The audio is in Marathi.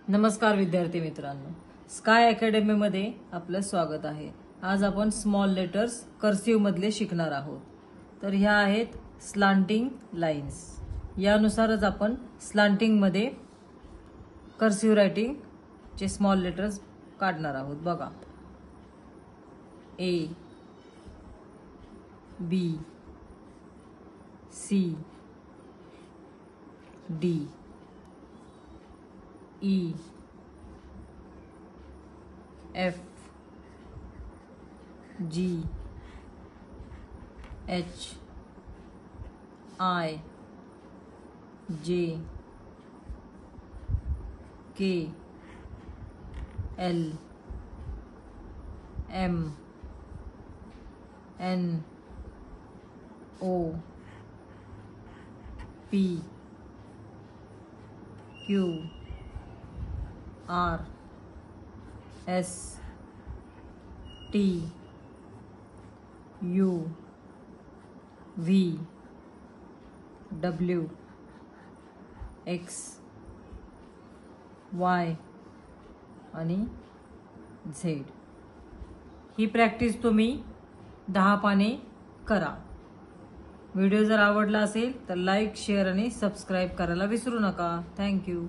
नमस्कार विद्यार्थी मित्रांनो, स्काय अकॅडमी मध्ये आपलं स्वागत आहे। आज आपण स्मॉल लेटर्स कर्सिव्ह मधले शिकणार आहोत। तर ह्या आहेत स्लांटिंग लाइन्स। यानुसारच आपण स्लांटिंग मध्ये कर्सिव्ह रायटिंग चे स्मॉल लेटर्स काढणार आहोत। बघा, A B C D E F G H I J K L M N O P Q R S T U V W X Y आणि Z। ही प्रॅक्टिस तुम्ही 10 पाने करा। व्हिडिओ जर आवडला असेल तर लाईक, शेअर आणि सबस्क्राइब करायला विसरू नका। Thank you.